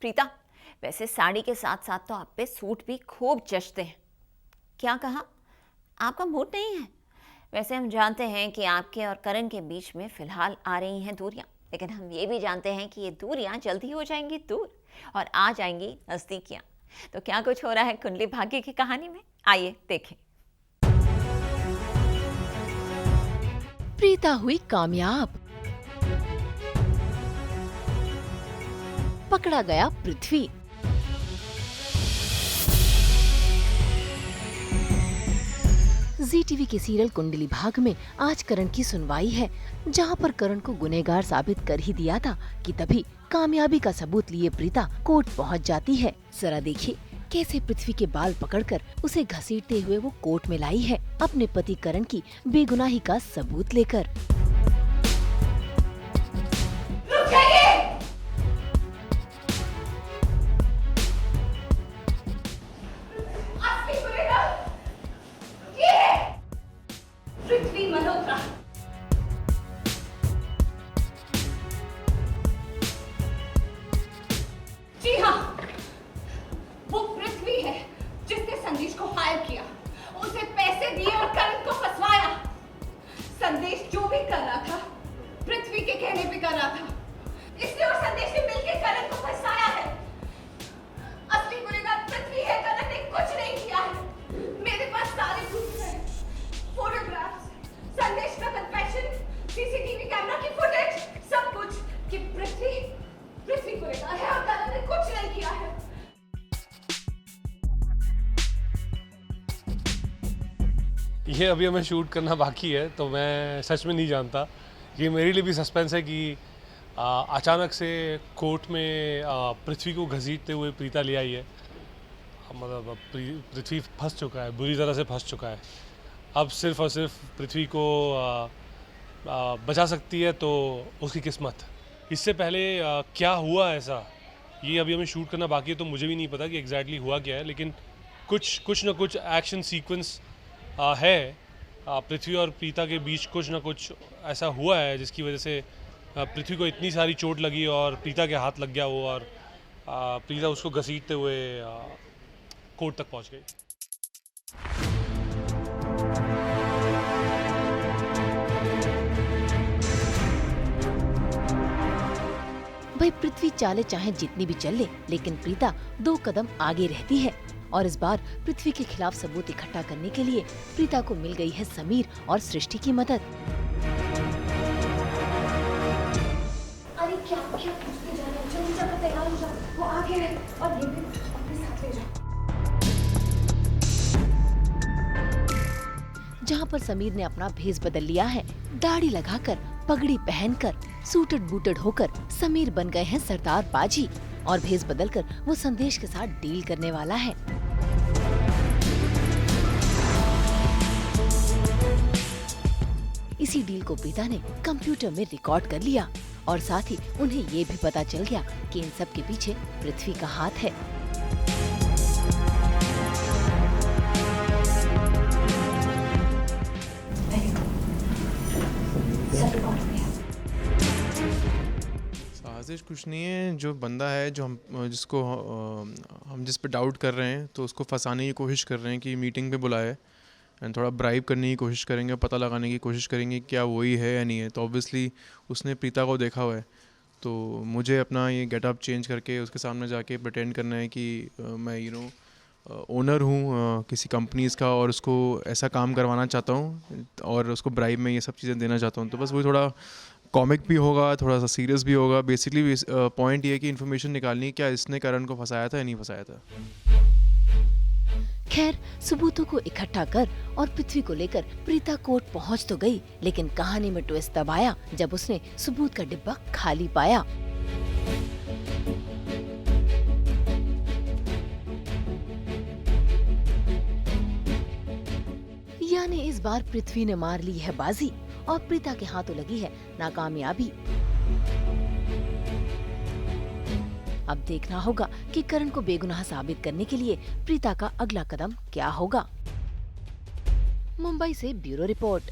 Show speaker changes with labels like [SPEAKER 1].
[SPEAKER 1] प्रीता, वैसे साड़ी के साथ साथ तो आप पे सूट भी खूब जचते हैं। क्या कहा? आपका मूड नहीं है? वैसे हम जानते हैं कि आपके और करण के बीच में फिलहाल आ रही हैं दूरियां, लेकिन हम ये भी जानते हैं कि ये दूरियां जल्दी हो जाएंगी दूर और आ जाएंगी नजदीकियां। तो क्या कुछ हो रहा है कुंडली भाग्य की कहानी में, आइए देखें।
[SPEAKER 2] प्रीता हुई कामयाब, पकड़ा गया पृथ्वी। जी टीवी के सीरियल कुंडली भाग्य में आज करण की सुनवाई है, जहां पर करण को गुनहगार साबित कर ही दिया था कि तभी कामयाबी का सबूत लिए प्रीता कोर्ट पहुंच जाती है। जरा देखिए कैसे पृथ्वी के बाल पकड़कर उसे घसीटते हुए वो कोर्ट में लाई है, अपने पति करण की बेगुनाही का सबूत लेकर।
[SPEAKER 1] पृथ्वी मल्होत्रा, जी हाँ, वो पृथ्वी है जिसने संदेश को हायर किया, उसे पैसे दिए और करण को फंसवाया। संदेश जो भी कर रहा था पृथ्वी के कहने पे कर रहा था, इसने और संदेश ने मिलकर करण को फंसाया है। असली गुनहगार पृथ्वी है, करण ने कुछ नहीं किया है। मेरे पास सारे प्रूफ हैं, फोटोग्राफ्स, संदेश का कन्फेशन, सीसीटीवी कैमरा की फुटेज, सब कुछ कि पृथ्वी गुनहगार है और करण ने कुछ नहीं किया है।
[SPEAKER 3] ये अभी हमें शूट करना बाकी है, तो मैं सच में नहीं जानता। ये मेरे लिए भी सस्पेंस है कि अचानक से कोर्ट में पृथ्वी को घसीटते हुए प्रीता ले आई है। मतलब पृथ्वी फंस चुका है, बुरी तरह से फंस चुका है। अब सिर्फ और सिर्फ पृथ्वी को बचा सकती है तो उसकी किस्मत। इससे पहले क्या हुआ ऐसा, ये अभी हमें शूट करना बाकी है, तो मुझे भी नहीं पता कि एग्जैक्टली हुआ क्या है, लेकिन कुछ ना कुछ एक्शन सीक्वेंस है। पृथ्वी और प्रीता के बीच कुछ ना कुछ ऐसा हुआ है जिसकी वजह से पृथ्वी को इतनी सारी चोट लगी और प्रीता के हाथ लग गया वो, और प्रीता उसको घसीटते हुए कोर्ट तक पहुंच गई।
[SPEAKER 2] भाई पृथ्वी चाले चाहे जितनी भी चल ले, लेकिन प्रीता 2 कदम आगे रहती है। और इस बार पृथ्वी के खिलाफ सबूत इकट्ठा करने के लिए प्रीता को मिल गई है समीर और सृष्टि की मदद।
[SPEAKER 1] अरे क्या पूछते जा रहे हो? जल्दी जल्दी तैयार हो जाओ, वो आगे है और ये भी अपने साथ ले जाओ।
[SPEAKER 2] जहाँ पर समीर ने अपना भेष बदल लिया है, दाढ़ी लगाकर, पगड़ी पहनकर, सूटेड बूटेड होकर समीर बन गए हैं सरदार बाजी, और भेष बदलकर वो संदेश के साथ डील करने वाला है। इसी डील को प्रीता ने कंप्यूटर में रिकॉर्ड कर लिया और साथ ही उन्हें ये भी पता चल गया कि इन सब के पीछे पृथ्वी का हाथ है।
[SPEAKER 4] साजिश कुछ नहीं है, जो बंदा है जो जिसको हम जिस पे डाउट कर रहे हैं, तो उसको फंसाने की कोशिश कर रहे हैं कि मीटिंग पे बुलाए एंड थोड़ा ब्राइब करने की कोशिश करेंगे, पता लगाने की कोशिश करेंगे क्या वही है या नहीं है। तो ऑब्वियसली उसने प्रीता को देखा हुआ है, तो मुझे अपना ये गेटअप चेंज करके उसके सामने जाके प्रिटेंड करना है कि मैं ओनर हूँ किसी कंपनीज़ का, और उसको ऐसा काम करवाना चाहता हूँ और उसको ब्राइब में ये सब चीज़ें देना चाहता हूँ। तो बस वही थोड़ा कॉमिक भी होगा, थोड़ा सा सीरियस भी होगा। बेसिकली पॉइंट ये है कि इन्फॉर्मेशन निकालनी है क्या इसने करण को फंसाया था या नहीं फंसाया था।
[SPEAKER 2] खैर, सबूतों को इकट्ठा कर और पृथ्वी को लेकर प्रीता कोर्ट पहुंच तो गई, लेकिन कहानी में ट्विस्ट तब आया जब उसने सबूत का डिब्बा खाली पाया। यानी इस बार पृथ्वी ने मार ली है बाजी और प्रीता के हाथों लगी है नाकामयाबी। अब देखना होगा कि करण को बेगुनाह साबित करने के लिए प्रीता का अगला कदम क्या होगा। मुंबई से ब्यूरो रिपोर्ट।